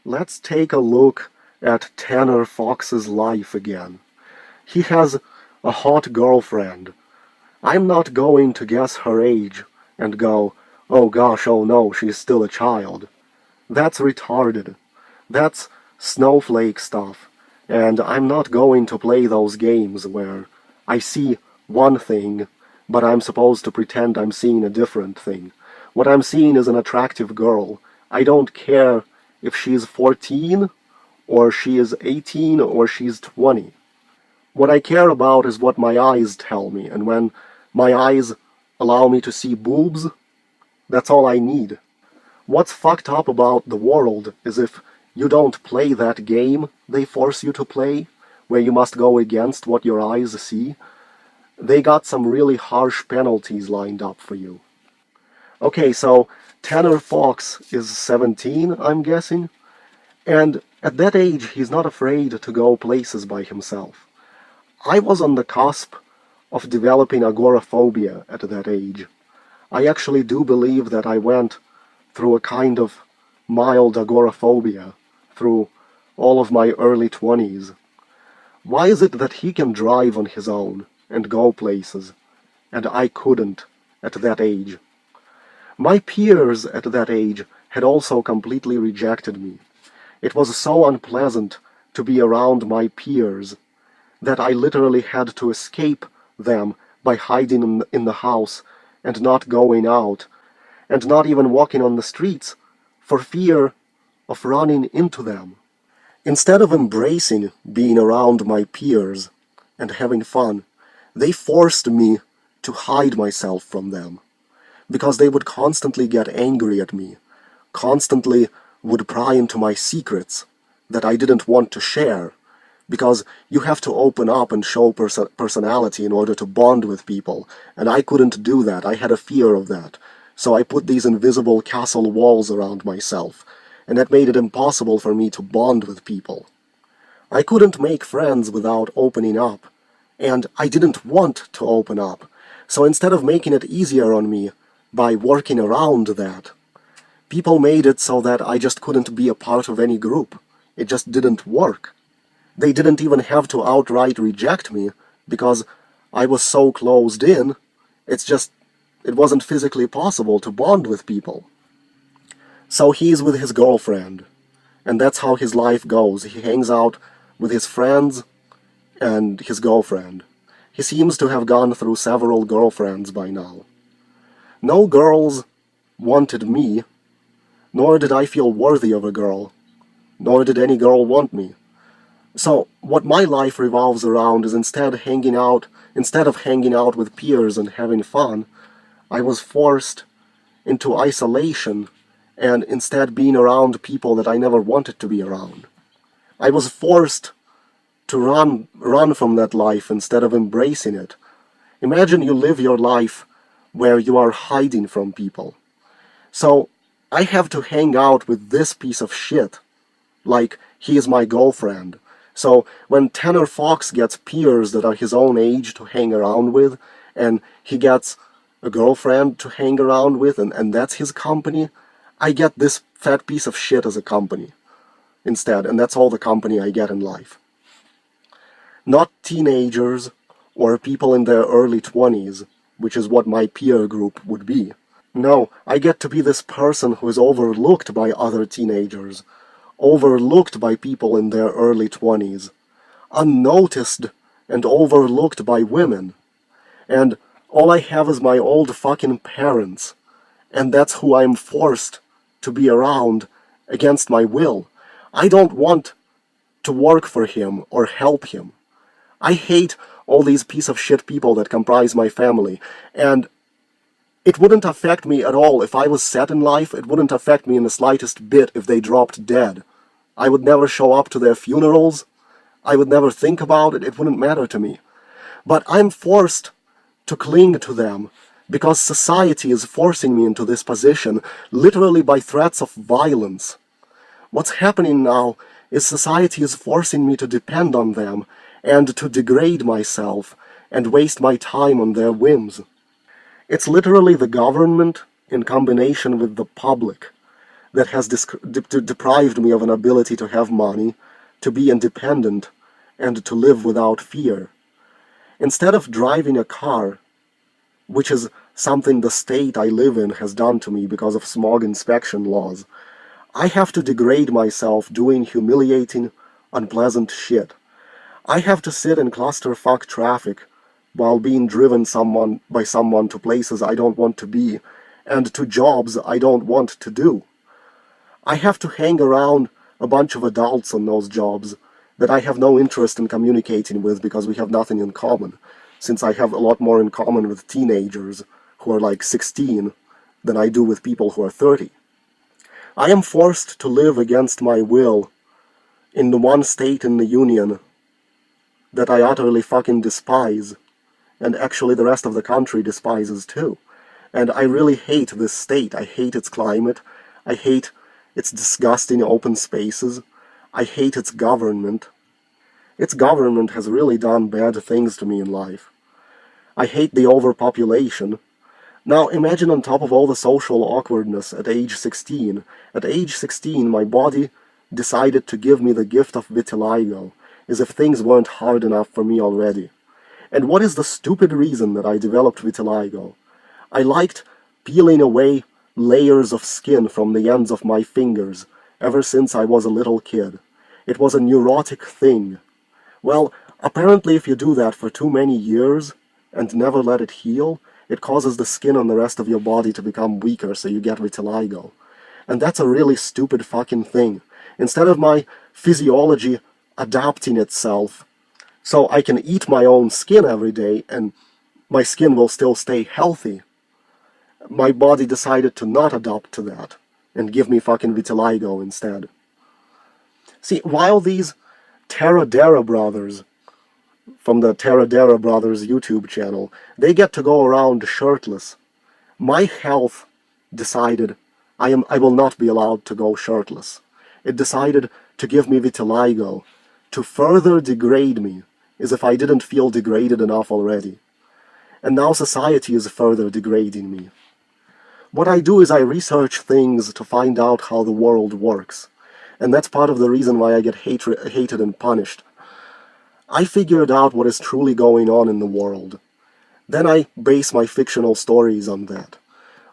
Let's take a look at Tanner Fox's life again. He has a hot girlfriend. I'm not going to guess her age and go, oh gosh, oh no, she's still a child. That's retarded. That's snowflake stuff. And I'm not going to play those games where I see one thing, but I'm supposed to pretend I'm seeing a different thing. What I'm seeing is an attractive girl. I don't care if she's 14, or she is 18, or she's 20. What I care about is what my eyes tell me, and when my eyes allow me to see boobs, that's all I need. What's fucked up about the world is if you don't play that game they force you to play, where you must go against what your eyes see, they got some really harsh penalties lined up for you. Okay, so Tanner Fox is 17, I'm guessing, and at that age he's not afraid to go places by himself. I was on the cusp of developing agoraphobia at that age. I actually do believe that I went through a kind of mild agoraphobia through all of my early 20s. Why is it that he can drive on his own and go places, and I couldn't at that age? My peers at that age had also completely rejected me. It was so unpleasant to be around my peers that I literally had to escape them by hiding in the house and not going out, and not even walking on the streets, for fear of running into them. Instead of embracing being around my peers and having fun, they forced me to hide myself from them, because they would constantly get angry at me, constantly would pry into my secrets that I didn't want to share, because you have to open up and show personality in order to bond with people, and I couldn't do that. I had a fear of that. So I put these invisible castle walls around myself, and that made it impossible for me to bond with people. I couldn't make friends without opening up, and I didn't want to open up. So instead of making it easier on me by working around that, people made it so that I just couldn't be a part of any group. It just didn't work. They didn't even have to outright reject me, because I was so closed in, it wasn't physically possible to bond with people. So he's with his girlfriend, and that's how his life goes. He hangs out with his friends and his girlfriend. He seems to have gone through several girlfriends by now. No girls wanted me, nor did I feel worthy of a girl, nor did any girl want me. So what my life revolves around is instead of hanging out with peers and having fun, I was forced into isolation and instead being around people that I never wanted to be around. I was forced to run from that life instead of embracing it. Imagine you live your life where you are hiding from people. So I have to hang out with this piece of shit, like he is my girlfriend. So when Tanner Fox gets peers that are his own age to hang around with, and he gets a girlfriend to hang around with, and that's his company, I get this fat piece of shit as a company instead, and that's all the company I get in life. Not teenagers or people in their early 20s, which is what my peer group would be. No, I get to be this person who is overlooked by other teenagers, overlooked by people in their early 20s, unnoticed and overlooked by women. And all I have is my old fucking parents, and that's who I'm forced to be around against my will. I don't want to work for him or help him. I hate all these piece of shit people that comprise my family, and it wouldn't affect me at all if I was set in life. It wouldn't affect me in the slightest bit if they dropped dead. I would never show up to their funerals. I would never think about it. It wouldn't matter to me. But I'm forced to cling to them because society is forcing me into this position, literally by threats of violence. What's happening now is society is forcing me to depend on them and to degrade myself and waste my time on their whims. It's literally the government in combination with the public that has deprived me of an ability to have money, to be independent, and to live without fear. Instead of driving a car, which is something the state I live in has done to me because of smog inspection laws, I have to degrade myself doing humiliating, unpleasant shit. I have to sit in clusterfuck traffic while being driven by someone to places I don't want to be and to jobs I don't want to do. I have to hang around a bunch of adults on those jobs that I have no interest in communicating with because we have nothing in common, since I have a lot more in common with teenagers who are like 16 than I do with people who are 30. I am forced to live against my will in the one state in the Union that I utterly fucking despise, and actually the rest of the country despises too. And I really hate this state. I hate its climate. I hate its disgusting open spaces. I hate its government. Its government has really done bad things to me in life. I hate the overpopulation. Now imagine on top of all the social awkwardness at age 16. At age 16, my body decided to give me the gift of vitiligo, as if things weren't hard enough for me already. And what is the stupid reason that I developed vitiligo? I liked peeling away layers of skin from the ends of my fingers ever since I was a little kid. It was a neurotic thing. Well, apparently if you do that for too many years and never let it heal, it causes the skin on the rest of your body to become weaker, so you get vitiligo. And that's a really stupid fucking thing. Instead of my physiology adapting itself so I can eat my own skin every day and my skin will still stay healthy, my body decided to not adapt to that and give me fucking vitiligo instead. See, while these Terradera brothers from the Terradera Brothers YouTube channel, they get to go around shirtless, my health decided I will not be allowed to go shirtless. It decided to give me vitiligo, to further degrade me, as if I didn't feel degraded enough already. And now society is further degrading me. What I do is I research things to find out how the world works. And that's part of the reason why I get hated and punished. I figured out what is truly going on in the world. Then I base my fictional stories on that.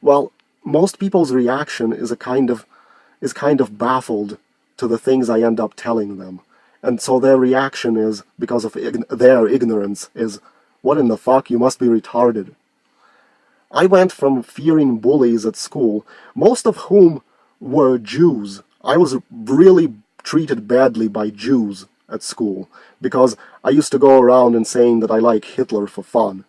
Well, most people's reaction is kind of baffled to the things I end up telling them. And so their reaction is, because of their ignorance, is, what in the fuck, you must be retarded. I went from fearing bullies at school, most of whom were Jews. I was really treated badly by Jews at school, because I used to go around and saying that I like Hitler for fun,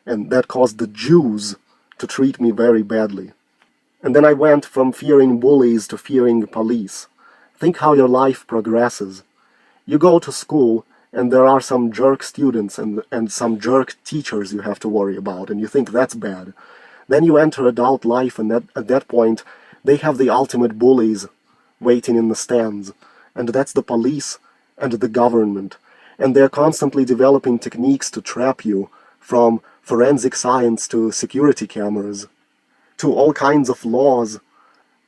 and that caused the Jews to treat me very badly. And then I went from fearing bullies to fearing police. Think how your life progresses. You go to school, and there are some jerk students and some jerk teachers you have to worry about, and you think that's bad. Then you enter adult life, and at that point, they have the ultimate bullies waiting in the stands, and that's the police and the government, and they're constantly developing techniques to trap you, from forensic science to security cameras, to all kinds of laws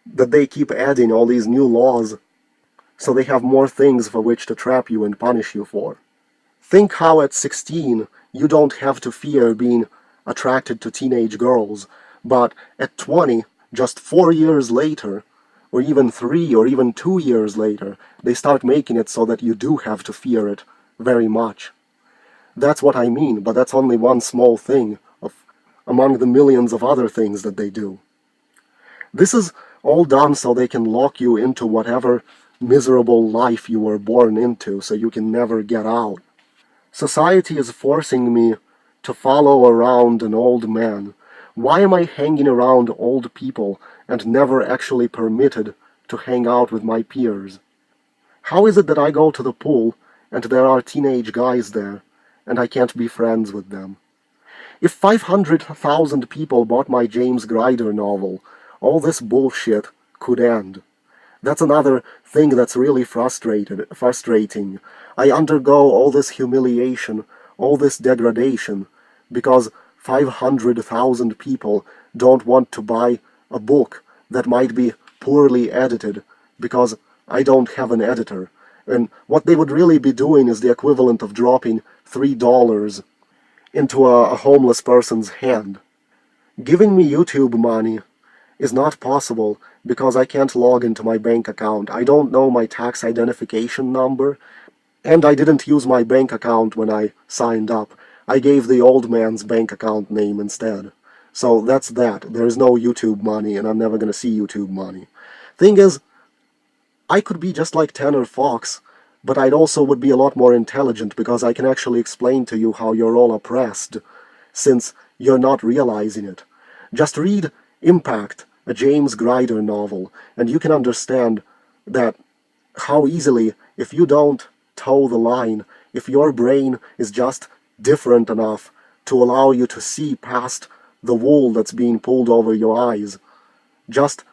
that they keep adding, all these new laws, so they have more things for which to trap you and punish you for. Think how at 16 you don't have to fear being attracted to teenage girls, but at 20, just 4 years later, or even 3 or even 2 years later, they start making it so that you do have to fear it very much. That's what I mean, but that's only one small thing among the millions of other things that they do. This is all done so they can lock you into whatever miserable life you were born into, so you can never get out. Society is forcing me to follow around an old man. Why am I hanging around old people and never actually permitted to hang out with my peers? How is it that I go to the pool and there are teenage guys there and I can't be friends with them? If 500,000 people bought my James Grider novel, all this bullshit could end. That's another thing that's really frustrating. I undergo all this humiliation, all this degradation, because 500,000 people don't want to buy a book that might be poorly edited because I don't have an editor. And what they would really be doing is the equivalent of dropping $3 into a homeless person's hand. Giving me YouTube money is not possible because I can't log into my bank account. I don't know my tax identification number, and I didn't use my bank account when I signed up. I gave the old man's bank account name instead. So that's that. There's no YouTube money, and I'm never gonna see YouTube money. Thing is, I could be just like Tanner Fox, but I also would be a lot more intelligent because I can actually explain to you how you're all oppressed, since you're not realizing it. Just read Impact, a James Grider novel, and you can understand that how easily, if you don't toe the line, if your brain is just different enough to allow you to see past the wool that's being pulled over your eyes, just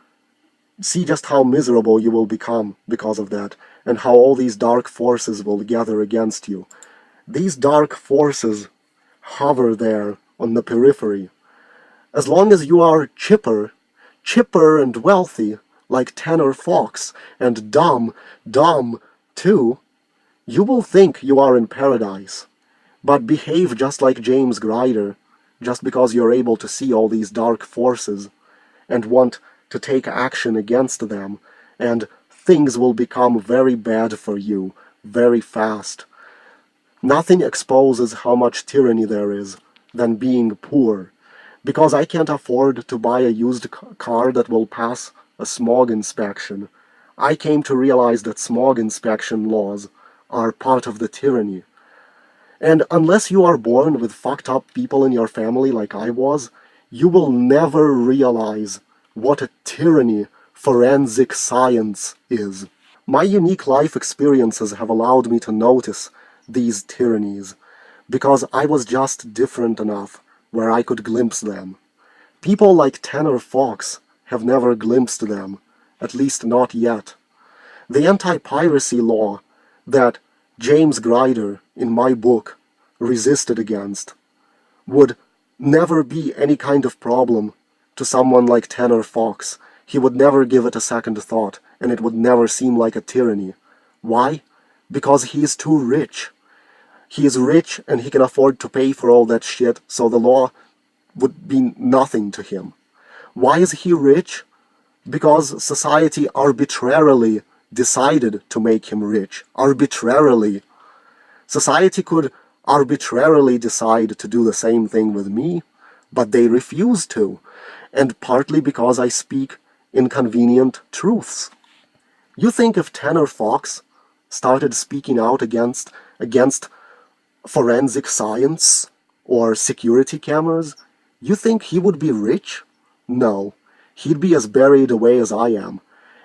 see just how miserable you will become because of that, and how all these dark forces will gather against you. These dark forces hover there on the periphery. As long as you are chipper and wealthy, like Tanner Fox, and dumb too, you will think you are in paradise. But behave just like James Grider, just because you're able to see all these dark forces, and want to take action against them, and things will become very bad for you, very fast. Nothing exposes how much tyranny there is than being poor, because I can't afford to buy a used car that will pass a smog inspection. I came to realize that smog inspection laws are part of the tyranny. And unless you are born with fucked up people in your family like I was, you will never realize what a tyranny forensic science is. My unique life experiences have allowed me to notice these tyrannies, because I was just different enough where I could glimpse them. People like Tanner Fox have never glimpsed them, at least not yet. The anti-piracy law that James Grider, in my book, resisted against would never be any kind of problem to someone like Tanner Fox. He would never give it a second thought, and it would never seem like a tyranny. Why? Because he is too rich. He is rich and he can afford to pay for all that shit, so the law would be nothing to him. Why is he rich? Because society arbitrarily decided to make him rich. Arbitrarily. Society could arbitrarily decide to do the same thing with me, but they refuse to, and partly because I speak inconvenient truths. You think if Tanner Fox started speaking out against forensic science or security cameras, you think he would be rich? No, he'd be as buried away as I am,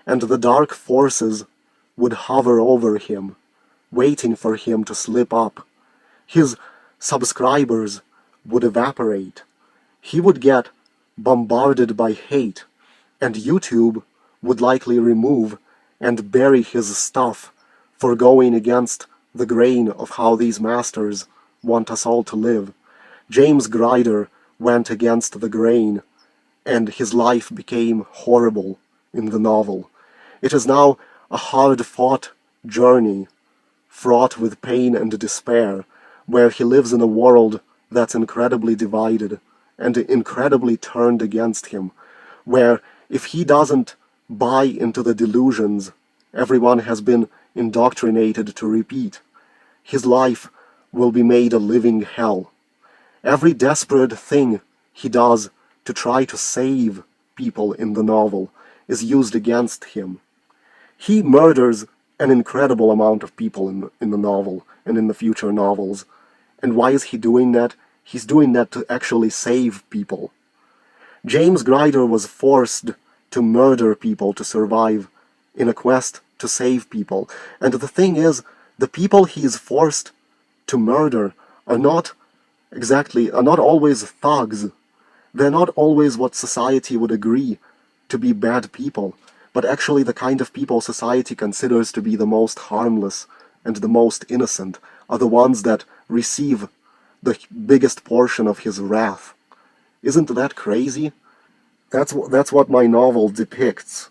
and the dark forces would hover over him, waiting for him to slip up. His subscribers would evaporate. He would get bombarded by hate, and YouTube would likely remove and bury his stuff for going against the grain of how these masters want us all to live. James Grider went against the grain, and his life became horrible in the novel. It is now a hard-fought journey, fraught with pain and despair, where he lives in a world that's incredibly divided and incredibly turned against him, where if he doesn't buy into the delusions everyone has been indoctrinated to repeat, his life will be made a living hell. Every desperate thing he does to try to save people in the novel is used against him. He murders an incredible amount of people in the novel and in the future novels. And why is he doing that? He's doing that to actually save people. James Grider was forced to murder people to survive in a quest to save people. And the thing is, the people he is forced to murder are not always thugs. They're not always what society would agree to be bad people, but actually the kind of people society considers to be the most harmless and the most innocent are the ones that receive the biggest portion of his wrath. Isn't that crazy? That's what my novel depicts.